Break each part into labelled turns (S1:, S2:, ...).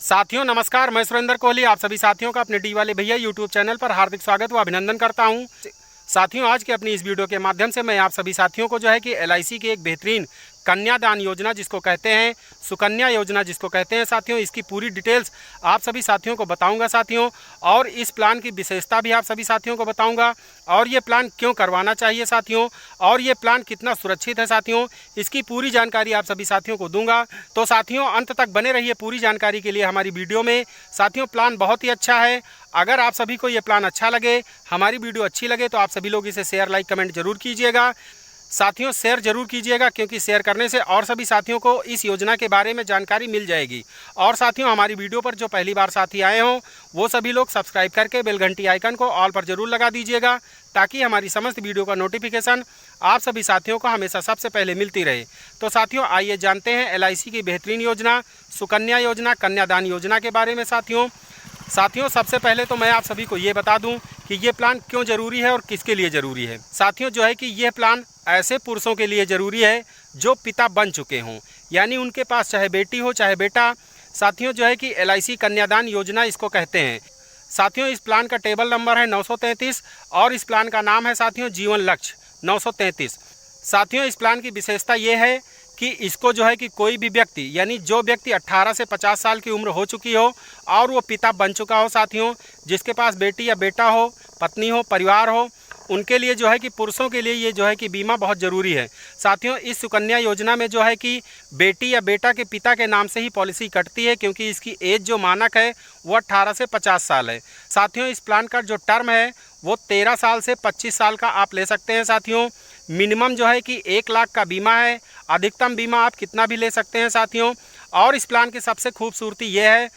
S1: साथियों नमस्कार, मैं सुरेंद्र कोहली आप सभी साथियों का अपने डी वाले भैया यूट्यूब चैनल पर हार्दिक स्वागत व अभिनंदन करता हूं। साथियों आज के अपनी इस वीडियो के माध्यम से मैं आप सभी साथियों को जो है कि LIC की एक बेहतरीन कन्यादान योजना जिसको कहते हैं, सुकन्या योजना जिसको कहते हैं साथियों, इसकी पूरी डिटेल्स आप सभी साथियों को बताऊंगा साथियों। और इस प्लान की विशेषता भी आप सभी साथियों को बताऊंगा और ये प्लान क्यों करवाना चाहिए साथियों, और ये प्लान कितना सुरक्षित है साथियों, इसकी पूरी जानकारी आप सभी साथियों को दूंगा। तो साथियों अंत तक बने रहिए पूरी जानकारी के लिए हमारी वीडियो में। साथियों प्लान बहुत ही अच्छा है। अगर आप सभी को ये प्लान अच्छा लगे, हमारी वीडियो अच्छी लगे तो आप सभी लोग इसे शेयर लाइक कमेंट जरूर कीजिएगा। साथियों शेयर जरूर कीजिएगा क्योंकि शेयर करने से और सभी साथियों को इस योजना के बारे में जानकारी मिल जाएगी। और साथियों हमारी वीडियो पर जो पहली बार साथी आए हों वो सभी लोग सब्सक्राइब करके बेल घंटी आइकन को ऑल पर जरूर लगा दीजिएगा ताकि हमारी समस्त वीडियो का नोटिफिकेशन आप सभी साथियों को हमेशा सबसे पहले मिलती रहे। तो साथियों आइए जानते हैं LIC की बेहतरीन योजना सुकन्या योजना कन्यादान योजना के बारे में। साथियों सबसे पहले तो मैं आप सभी को ये बता दूं कि ये प्लान क्यों ज़रूरी है और किसके लिए ज़रूरी है। साथियों जो है कि यह प्लान ऐसे पुरुषों के लिए ज़रूरी है जो पिता बन चुके हों, यानी उनके पास चाहे बेटी हो चाहे बेटा। साथियों जो है कि LIC कन्यादान योजना इसको कहते हैं। साथियों इस प्लान का टेबल नंबर है 933 और इस प्लान का नाम है साथियों जीवन लक्ष्य 933। साथियों इस प्लान की विशेषता ये है कि इसको जो है कि कोई भी व्यक्ति, यानी जो व्यक्ति 18 से 50 साल की उम्र हो चुकी हो और वो पिता बन चुका हो साथियों, जिसके पास बेटी या बेटा हो, पत्नी हो, परिवार हो, उनके लिए जो है कि पुरुषों के लिए ये जो है कि बीमा बहुत ज़रूरी है। साथियों इस सुकन्या योजना में जो है कि बेटी या बेटा के पिता के नाम से ही पॉलिसी कटती है क्योंकि इसकी एज जो मानक है वो 18 से 50 साल है। साथियों इस प्लान का जो टर्म है वो 13 साल से 25 साल का आप ले सकते हैं साथियों। मिनिमम जो है कि 1 लाख का बीमा है, अधिकतम बीमा आप कितना भी ले सकते हैं साथियों। और इस प्लान की सबसे खूबसूरती ये है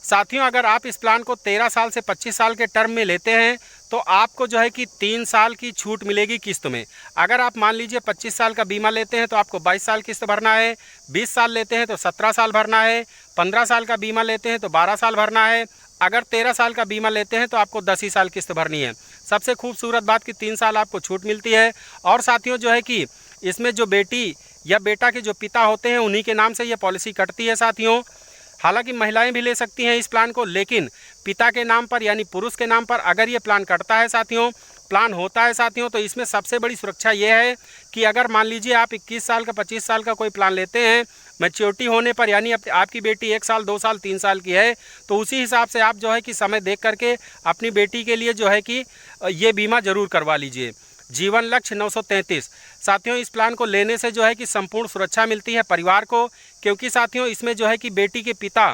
S1: साथियों, अगर आप इस प्लान को 13 साल से 25 साल के टर्म में लेते हैं तो आपको जो है कि 3 साल की छूट मिलेगी किस्त में। अगर आप मान लीजिए 25 साल का बीमा लेते हैं तो आपको 22 साल किस्त भरना है, 20 साल लेते हैं तो 17 साल भरना है, 15 साल का बीमा लेते हैं तो 12 साल भरना है, अगर 13 साल का बीमा लेते हैं तो आपको 10 ही साल किस्त भरनी है। सबसे खूबसूरत बात कि 3 साल आपको छूट मिलती है। और साथियों जो है कि इसमें जो बेटी या बेटा के जो पिता होते हैं उन्हीं के नाम से ये पॉलिसी कटती है साथियों। हालांकि महिलाएं भी ले सकती हैं इस प्लान को, लेकिन पिता के नाम पर यानी पुरुष के नाम पर अगर ये प्लान कटता है साथियों, प्लान होता है साथियों, तो इसमें सबसे बड़ी सुरक्षा ये है कि अगर मान लीजिए आप 21 साल का 25 साल का कोई प्लान लेते हैं, मैच्योरिटी होने पर यानी आपकी बेटी 1 साल 2 साल 3 साल की है तो उसी हिसाब से आप जो है कि समय देख करके अपनी बेटी के लिए जो है कि ये बीमा ज़रूर करवा लीजिए। जीवन लक्ष्य 933। साथियों इस प्लान को लेने से जो है कि संपूर्ण सुरक्षा मिलती है परिवार को, क्योंकि साथियों इसमें जो है कि बेटी के पिता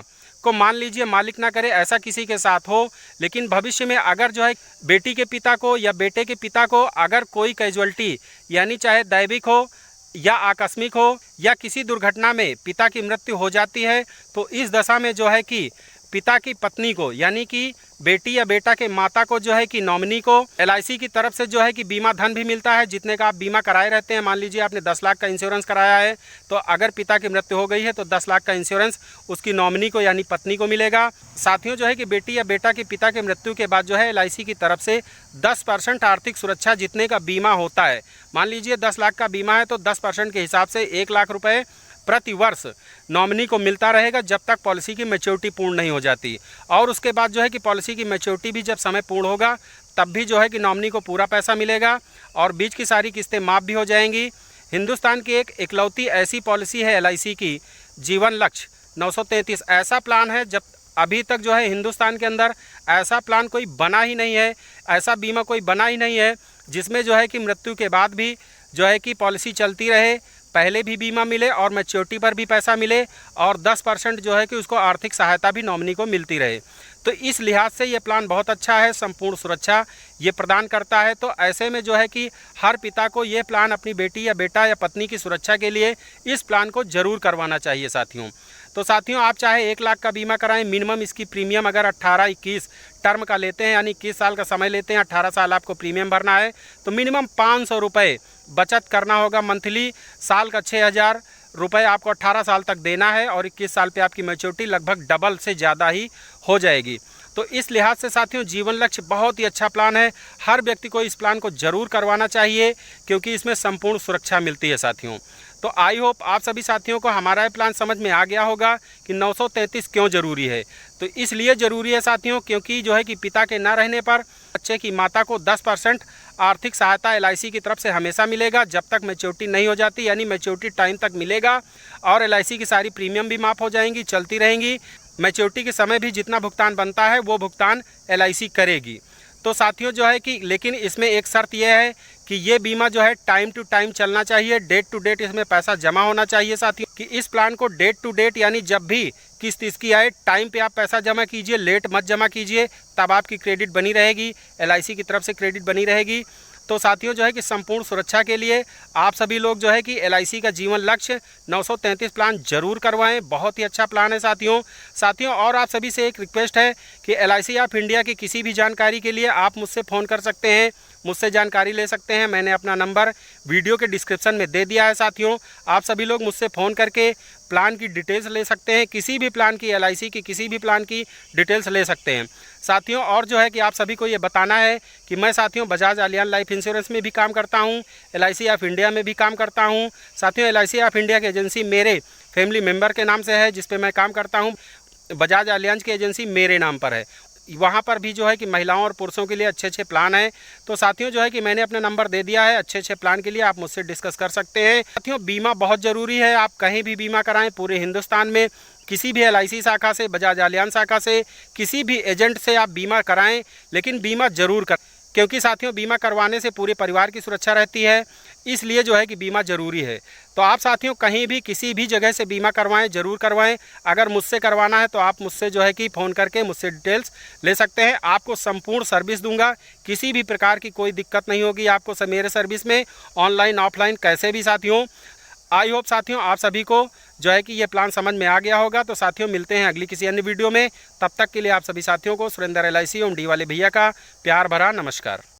S1: को मान लीजिए मालिक ना करे ऐसा किसी के साथ हो, लेकिन भविष्य में अगर जो है बेटी के पिता को या बेटे के पिता को अगर कोई कैजुअल्टी यानी चाहे दैविक हो या आकस्मिक हो या किसी दुर्घटना में पिता की मृत्यु हो जाती है तो इस दशा में जो है कि पिता की पत्नी को यानी कि बेटी या बेटा के माता को जो है कि नॉमिनी को LIC की तरफ से जो है कि बीमा धन भी मिलता है जितने का आप बीमा कराए रहते हैं। मान लीजिए आपने 10 लाख का इंश्योरेंस कराया है तो अगर पिता की मृत्यु हो गई है तो 10 लाख का इंश्योरेंस उसकी नॉमिनी को यानी पत्नी को मिलेगा। साथियों जो है कि बेटी या बेटा के पिता के मृत्यु के बाद जो है LIC की तरफ से 10% आर्थिक सुरक्षा जितने का बीमा होता है, मान लीजिए 10 लाख का बीमा है तो 10% के हिसाब से 1 लाख रुपये प्रति वर्ष नॉमिनी को मिलता रहेगा जब तक पॉलिसी की मैच्योरिटी पूर्ण नहीं हो जाती। और उसके बाद जो है कि पॉलिसी की मैच्योरिटी भी जब समय पूर्ण होगा तब भी जो है कि नॉमिनी को पूरा पैसा मिलेगा और बीच की सारी किस्तें माफ़ भी हो जाएंगी। हिंदुस्तान की एक इकलौती ऐसी पॉलिसी है LIC की जीवन लक्ष्य 933। ऐसा प्लान है जब अभी तक जो है हिंदुस्तान के अंदर ऐसा प्लान कोई बना ही नहीं है, ऐसा बीमा कोई बना ही नहीं है जिसमें जो है कि मृत्यु के बाद भी जो है कि पॉलिसी चलती रहे, पहले भी बीमा मिले और मैच्योरिटी पर भी पैसा मिले और 10% जो है कि उसको आर्थिक सहायता भी नॉमिनी को मिलती रहे। तो इस लिहाज से ये प्लान बहुत अच्छा है, संपूर्ण सुरक्षा ये प्रदान करता है। तो ऐसे में जो है कि हर पिता को ये प्लान अपनी बेटी या बेटा या पत्नी की सुरक्षा के लिए इस प्लान को ज़रूर करवाना चाहिए साथियों। तो साथियों आप चाहे 1 लाख का बीमा कराएं, मिनिमम इसकी प्रीमियम अगर 18-21 टर्म का लेते हैं यानी 21 साल का समय लेते हैं, 18 साल आपको प्रीमियम भरना है तो मिनिमम 500 रुपये बचत करना होगा मंथली। साल का 6000 रुपये आपको 18 साल तक देना है और 21 साल पे आपकी मैच्योरिटी लगभग डबल से ज़्यादा ही हो जाएगी। तो इस लिहाज से साथियों जीवन लक्ष्य बहुत ही अच्छा प्लान है। हर व्यक्ति को इस प्लान को ज़रूर करवाना चाहिए क्योंकि इसमें संपूर्ण सुरक्षा मिलती है साथियों। तो आई होप आप सभी साथियों को हमारा ये प्लान समझ में आ गया होगा कि 933 क्यों ज़रूरी है। तो इसलिए ज़रूरी है साथियों, क्योंकि जो है कि पिता के न रहने पर बच्चे की माता को 10% आर्थिक सहायता LIC की तरफ से हमेशा मिलेगा जब तक मैच्योरिटी नहीं हो जाती, यानी मैच्योरिटी टाइम तक मिलेगा। और LIC की सारी प्रीमियम भी माफ़ हो जाएंगी, चलती रहेंगी। मैच्योरिटी के समय भी जितना भुगतान बनता है वो भुगतान LIC करेगी। तो साथियों जो है कि लेकिन इसमें एक शर्त यह है कि ये बीमा जो है टाइम टू टाइम चलना चाहिए, डेट टू डेट इसमें पैसा जमा होना चाहिए साथियों। कि इस प्लान को डेट टू डेट यानी जब भी किस्त इसकी आए टाइम पे आप पैसा जमा कीजिए, लेट मत जमा कीजिए, तब आपकी क्रेडिट बनी रहेगी, LIC की तरफ से क्रेडिट बनी रहेगी। तो साथियों जो है कि संपूर्ण सुरक्षा के लिए आप सभी लोग जो है कि LIC का जीवन लक्ष्य 933 प्लान जरूर करवाएं। बहुत ही अच्छा प्लान है साथियों। और आप सभी से एक रिक्वेस्ट है कि LIC ऑफ इंडिया की किसी भी जानकारी के लिए आप मुझसे फ़ोन कर सकते हैं, मुझसे जानकारी ले सकते हैं। मैंने अपना नंबर वीडियो के डिस्क्रिप्शन में दे दिया है साथियों। आप सभी लोग मुझसे फ़ोन करके प्लान की डिटेल्स ले सकते हैं, किसी भी प्लान की, LIC की किसी भी प्लान की डिटेल्स ले सकते हैं साथियों। और जो है कि आप सभी को ये बताना है कि मैं साथियों बजाज एलियान्ज लाइफ इंश्योरेंस में भी काम करता हूँ, LIC ऑफ इंडिया में भी काम करता हूँ साथियों। LIC ऑफ इंडिया की एजेंसी मेरे फैमिली मेम्बर के नाम से है, जिस पे मैं काम करता हूँ। बजाज एलियान्ज की एजेंसी मेरे नाम पर है, वहाँ पर भी जो है कि महिलाओं और पुरुषों के लिए अच्छे प्लान हैं। तो साथियों जो है कि मैंने अपना नंबर दे दिया है, अच्छे प्लान के लिए आप मुझसे डिस्कस कर सकते हैं। साथियों बीमा बहुत ज़रूरी है, आप कहीं भी बीमा कराएं पूरे हिंदुस्तान में, किसी भी LIC शाखा से, बजाज एलियान्ज शाखा से, किसी भी एजेंट से आप बीमा कराएं, लेकिन बीमा ज़रूर करें, क्योंकि साथियों बीमा करवाने से पूरे परिवार की सुरक्षा रहती है, इसलिए जो है कि बीमा ज़रूरी है। तो आप साथियों कहीं भी किसी भी जगह से बीमा करवाएं, ज़रूर करवाएं। अगर मुझसे करवाना है तो आप मुझसे जो है कि फ़ोन करके मुझसे डिटेल्स ले सकते हैं, आपको संपूर्ण सर्विस दूंगा, किसी भी प्रकार की कोई दिक्कत नहीं होगी आपको मेरे सर्विस में, ऑनलाइन ऑफलाइन कैसे भी साथियों। आई होप साथियों आप सभी को जो है कि ये प्लान समझ में आ गया होगा। तो साथियों मिलते हैं अगली किसी अन्य वीडियो में, तब तक के लिए आप सभी साथियों को सुरेंद्र LIC ओम डी वाले भैया का प्यार भरा नमस्कार।